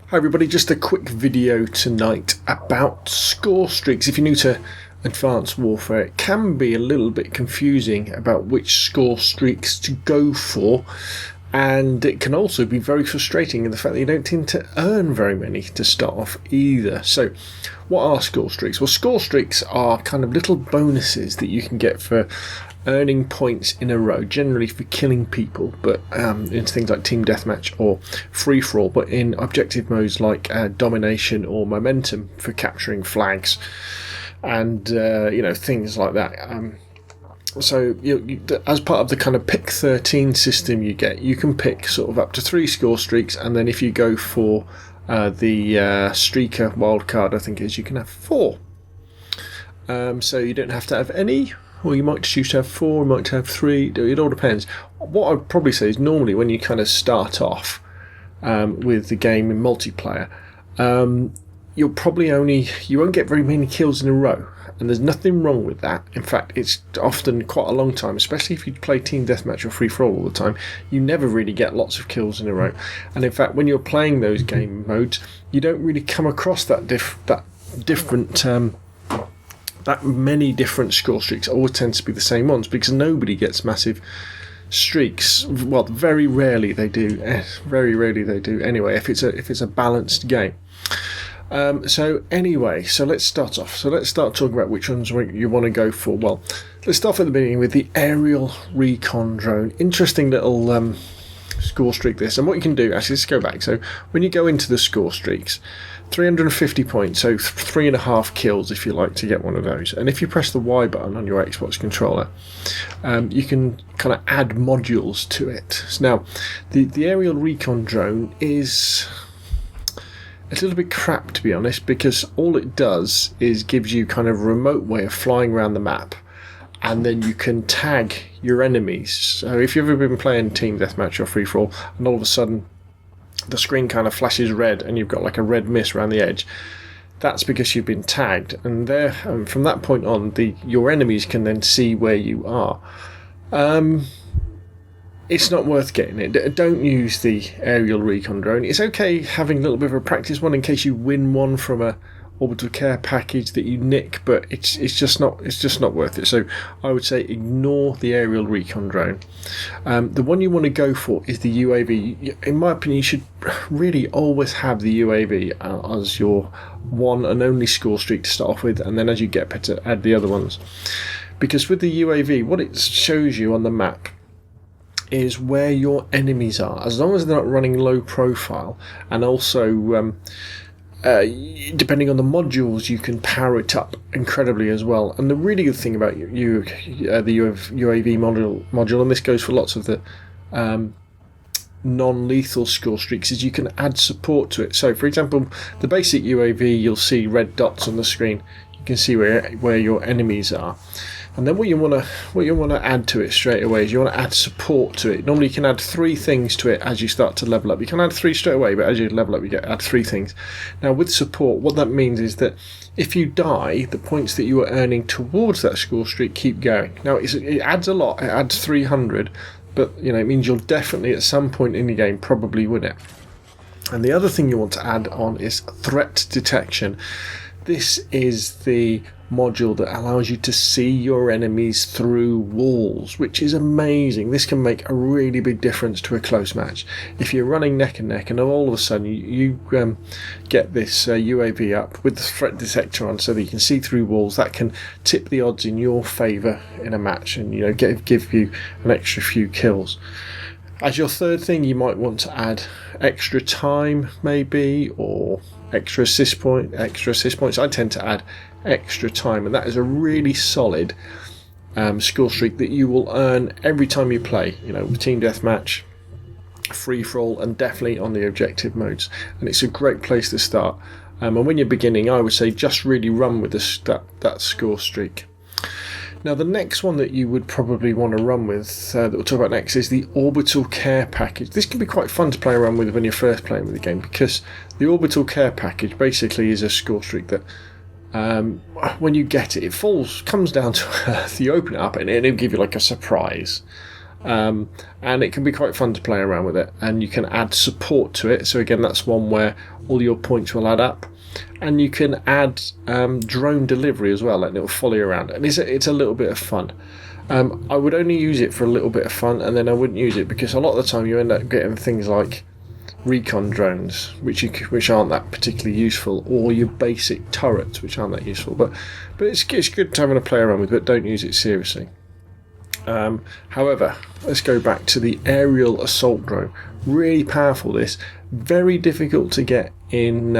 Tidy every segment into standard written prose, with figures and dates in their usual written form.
Hi everybody, just a quick video tonight about score streaks. If you're new to Advanced Warfare, it can be a little bit confusing about which score streaks to go for, and it can also be very frustrating in the fact that you don't tend to earn very many to start off either. So what are score streaks? Well, score streaks are kind of little bonuses that you can get for earning points in a row, generally for killing people, but in things like team deathmatch or free-for-all, but in objective modes like domination or momentum for capturing flags and things like that. So as part of the kind of pick 13 system you can pick sort of up to 3 score streaks, and then if you go for the streaker wildcard, I think it is, you can have 4. So you don't have to have any, or you might choose to have 4, you might have 3, it all depends. What I'd probably say is normally when you kind of start off with the game in multiplayer, you won't get very many kills in a row, and there's nothing wrong with that. In fact, it's often quite a long time, especially if you play team deathmatch or free-for-all all the time. You never really get lots of kills in a row, and in fact when you're playing those game modes, you don't really come across that many different score streaks. It always tends to be the same ones because nobody gets massive streaks. Well, very rarely they do. Very rarely they do. Anyway, if it's a balanced game. So let's start off. So let's start talking about which ones you want to go for. Well, let's start at the beginning with the aerial recon drone. Interesting little score streak this. And what you can do, actually, let's go back. So when you go into the score streaks, 350 points, so 3.5 kills if you like to get one of those. And if you press the Y button on your Xbox controller, you can kind of add modules to it. So now, the aerial recon drone is a little bit crap, to be honest, because all it does is gives you kind of a remote way of flying around the map, and then you can tag your enemies. So if you've ever been playing team deathmatch or free-for-all, and all of a sudden the screen kind of flashes red and you've got like a red mist around the edge, that's because you've been tagged, and from that point on, your enemies can then see where you are. It's not worth getting it. Don't use the aerial recon drone. It's okay having a little bit of a practice one in case you win one from a Orbital care package that you nick, but it's just not worth it. So I would say ignore the aerial recon drone. The one you want to go for is the UAV. In my opinion, you should really always have the UAV as your one and only score streak to start off with, and then as you get better, add the other ones. Because with the UAV, what it shows you on the map is where your enemies are, as long as they're not running low profile, and also depending on the modules, you can power it up incredibly as well. And the really good thing about the UAV module, and this goes for lots of the non-lethal score streaks, is you can add support to it. So for example, the basic UAV, you'll see red dots on the screen. You can see where your enemies are. And then what you want to add to it straight away is you want to add support to it. Normally you can add 3 things to it as you start to level up. You can add 3 straight away, but as you level up you add 3 things. Now with support, what that means is that if you die, the points that you are earning towards that score streak keep going. Now it adds a lot. It adds 300, but it means you'll definitely at some point in the game probably win it. And the other thing you want to add on is threat detection. This is the module that allows you to see your enemies through walls, which is amazing. This can make a really big difference to a close match. If you're running neck and neck and all of a sudden you get this UAV up with the threat detector on so that you can see through walls, that can tip the odds in your favour in a match and give you an extra few kills. As your third thing, you might want to add extra time maybe, or extra assist points. I tend to add extra time, and that is a really solid score streak that you will earn every time you play, team deathmatch, free-for-all, and definitely on the objective modes. And it's a great place to start. And when you're beginning, I would say just really run with that score streak. Now the next one that you would probably want to run with, that we'll talk about next, is the Orbital care package. This can be quite fun to play around with when you're first playing with the game, because the Orbital care package basically is a score streak that when you get it, comes down to earth. You open it up and it'll give you like a surprise. and it can be quite fun to play around with it. And you can add support to it. So again, that's one where all your points will add up. And you can add drone delivery as well, and it will follow you around. And it's a little bit of fun. I would only use it for a little bit of fun, and then I wouldn't use it because a lot of the time you end up getting things like Recon drones, which aren't that particularly useful, or your basic turrets, which aren't that useful. But it's good to having a play around with, but don't use it seriously. However, let's go back to the aerial assault drone. Really powerful. This very difficult to get in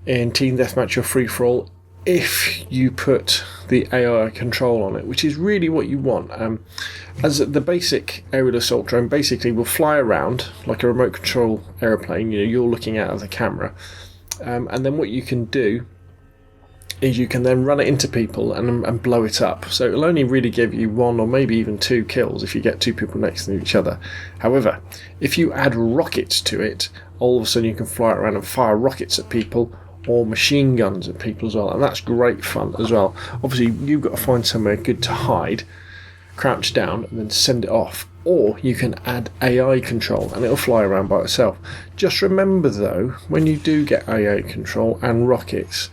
team deathmatch or free for all if you put the AI control on it, which is really what you want. As the basic aerial assault drone basically will fly around like a remote control aeroplane. You're looking out of the camera, and then what you can do is you can then run it into people and blow it up. So it'll only really give you 1 or maybe even 2 kills if you get 2 people next to each other. However, if you add rockets to it, all of a sudden you can fly around and fire rockets at people or machine guns at people as well, and that's great fun as well. Obviously, you've got to find somewhere good to hide, crouch down, and then send it off. Or you can add AI control and it'll fly around by itself. Just remember though, when you do get AI control and rockets,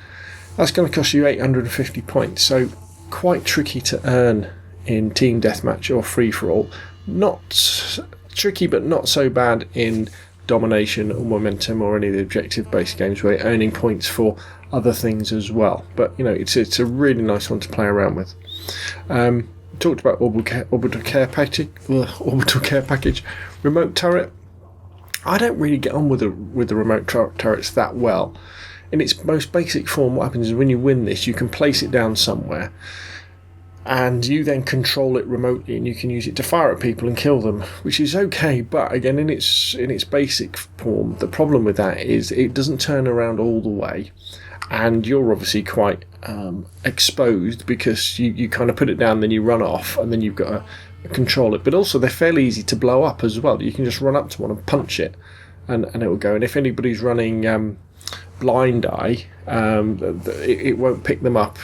that's going to cost you 850 points, so quite tricky to earn in team deathmatch or free for all. Not tricky, but not so bad in domination or momentum or any of the objective-based games where you're earning points for other things as well. But it's a really nice one to play around with. Talked about orbital care package, remote turret. I don't really get on with the remote turrets that well. In its most basic form, what happens is when you win this, you can place it down somewhere, and you then control it remotely, and you can use it to fire at people and kill them, which is okay. But again, in its basic form, the problem with that is it doesn't turn around all the way, and you're obviously quite exposed because you kind of put it down, then you run off, and then you've got to control it. But also, they're fairly easy to blow up as well. You can just run up to one and punch it, and it will go. And if anybody's running blind eye, it won't pick them up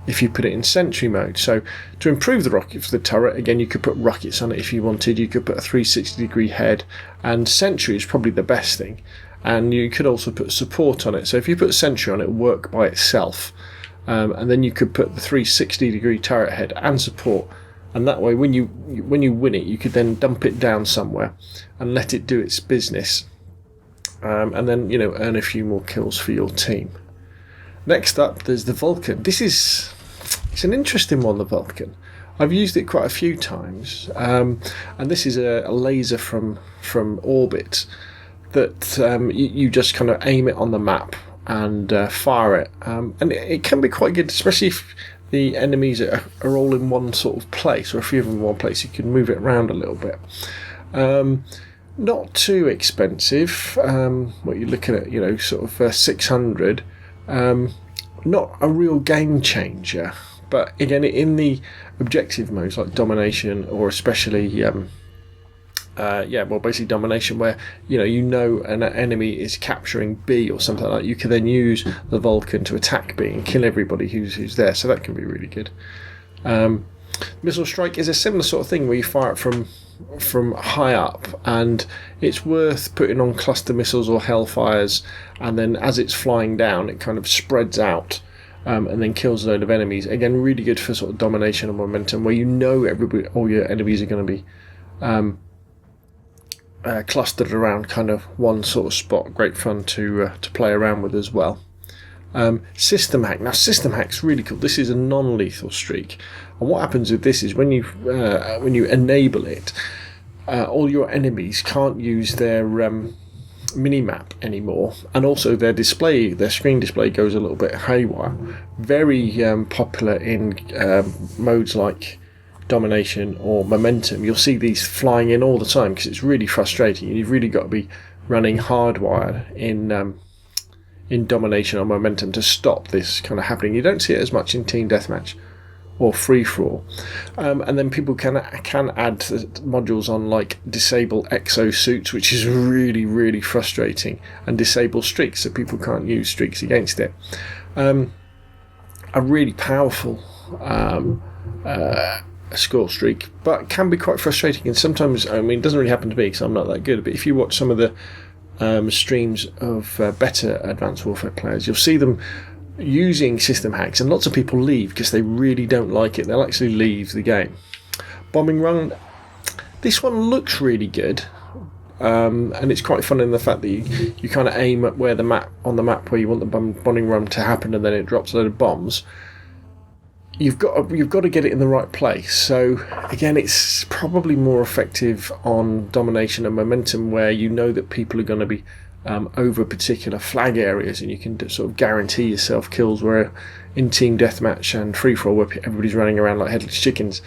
if you put it in sentry mode. So to improve the rocket for the turret, again, you could put rockets on it if you wanted. You could put a 360-degree head, and sentry is probably the best thing. And you could also put support on it. So if you put sentry on it, it'll work by itself. And then you could put the 360-degree turret head and support. And that way, when you win it, you could then dump it down somewhere and let it do its business. And then earn a few more kills for your team. Next up, there's the Vulcan. It's an interesting one, the Vulcan. I've used it quite a few times, and this is a laser from orbit that you just kind of aim it on the map and fire it, and it can be quite good, especially if the enemies are all in one sort of place, or a few of them in one place. You can move it around a little bit. Not too expensive. What you're looking at, sort of 600. Not a real game changer, but again, in the objective modes like domination, or especially basically domination, where an enemy is capturing B or something like that, you can then use the Vulcan to attack B and kill everybody who's there. So that can be really good. Missile strike is a similar sort of thing where you fire it from high up, and it's worth putting on cluster missiles or hellfires, and then as it's flying down it kind of spreads out and then kills a load of enemies. Again, really good for sort of domination and momentum, where all your enemies are going to be clustered around kind of one sort of spot. Great fun to play around with as well. System hack. Now, system hack's really cool. This is a non-lethal streak, and what happens with this is when you enable it, all your enemies can't use their mini-map anymore, and also their screen display goes a little bit haywire. Very popular in modes like domination or momentum. You'll see these flying in all the time because it's really frustrating, and you've really got to be running hardwired in domination or momentum to stop this kind of happening. You don't see it as much in team deathmatch or free for all, and then people can add modules on like disable exosuits, which is really, really frustrating, and disable streaks, so people can't use streaks against it. A really powerful a score streak, but can be quite frustrating. And sometimes, I mean, it doesn't really happen to me because I'm not that good. But if you watch some of the streams of better Advanced Warfare players, you'll see them using system hacks, and lots of people leave because they really don't like it. They'll actually leave the game. Bombing run. This one looks really good. And it's quite fun in the fact that you kind of aim at where the map where you want the bombing run to happen, and then it drops a load of bombs. You've got to get it in the right place. So again, it's probably more effective on domination and momentum, where you know that people are going to be over particular flag areas, and you can sort of guarantee yourself kills. Where in team deathmatch and free for all, where everybody's running around like headless chickens,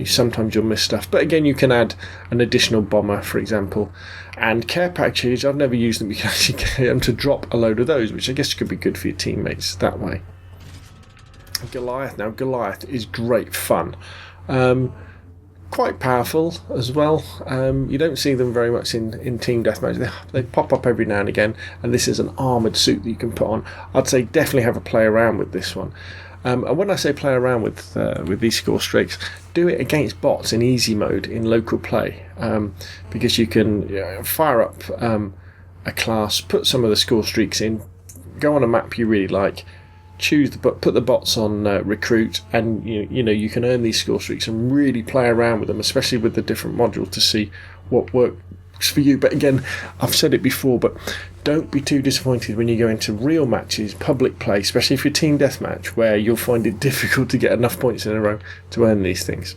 sometimes you'll miss stuff. But again, you can add an additional bomber, for example, and care packages. I've never used them. You can actually get them to drop a load of those, which I guess could be good for your teammates that way. Goliath. Now, Goliath is great fun. Quite powerful as well. You don't see them very much in team deathmatch. They pop up every now and again, and this is an armoured suit that you can put on. I'd say definitely have a play around with this one. And when I say play around with these score streaks, do it against bots in easy mode in local play, because you can fire up a class, put some of the score streaks in, go on a map you really like, put the bots on recruit, and you can earn these score streaks and really play around with them, especially with the different modules, to see what works for you. But again, I've said it before, but don't be too disappointed when you go into real matches, public play, especially if you're team deathmatch, where you'll find it difficult to get enough points in a row to earn these things.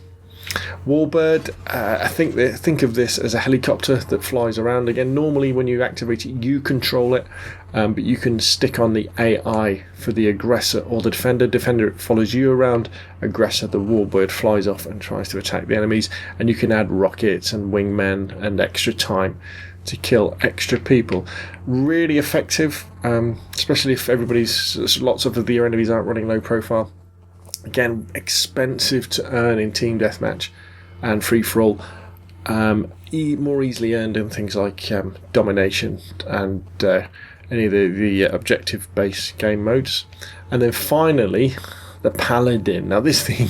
Warbird, I think of this as a helicopter that flies around. Again, normally when you activate it, you control it, but you can stick on the AI for the aggressor or the defender. Defender, it follows you around. Aggressor, the Warbird, flies off and tries to attack the enemies. And you can add rockets and wingmen and extra time to kill extra people. Really effective, especially if lots of your enemies aren't running low profile. Again, expensive to earn in team deathmatch and free for all. More easily earned in things like domination and any of the objective based game modes. And then finally, the Paladin. Now this thing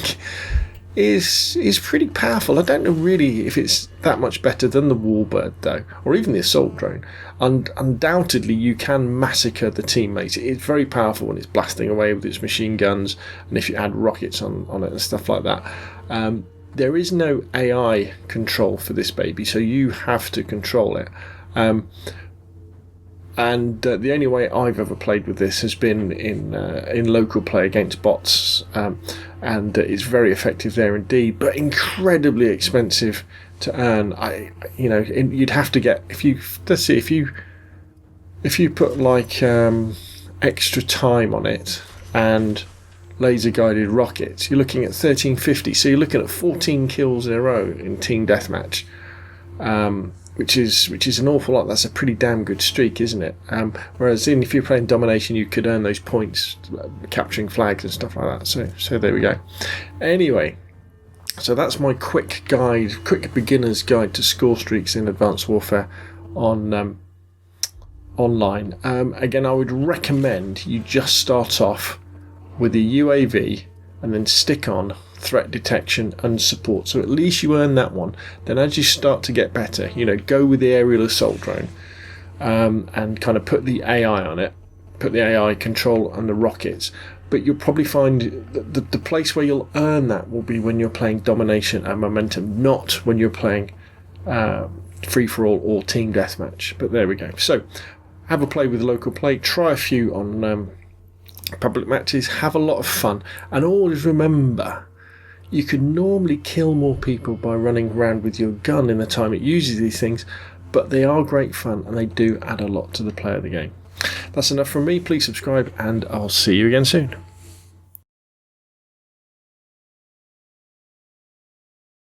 is pretty powerful. I don't know really if it's that much better than the Warbird though, or even the assault drone. And undoubtedly you can massacre the teammates. It's very powerful when it's blasting away with its machine guns, and if you add rockets on it and stuff like that. There is no AI control for this baby, so you have to control it. And the only way I've ever played with this has been in local play against bots, and it's very effective there indeed, but incredibly expensive to earn. You'd have to get if you put like extra time on it and laser guided rockets, you're looking at 1350. So you're looking at 14 kills in a row in team deathmatch. Which is an awful lot. That's a pretty damn good streak, isn't it? Whereas if you're playing domination, you could earn those points capturing flags and stuff like that. So there we go. Anyway, so that's my quick beginner's guide to score streaks in Advanced Warfare on online. Again, I would recommend you just start off with a UAV and then stick on threat detection and support, so at least you earn that one. Then as you start to get better, go with the aerial assault drone, and kind of put the AI on it, put the AI control on the rockets. But you'll probably find that the place where you'll earn that will be when you're playing domination and momentum, not when you're playing free for all or team deathmatch. But there we go. So have a play with local play, try a few on public matches, have a lot of fun, and always remember, you can normally kill more people by running around with your gun in the time it uses these things, but they are great fun and they do add a lot to the play of the game. That's enough from me. Please subscribe and I'll see you again soon.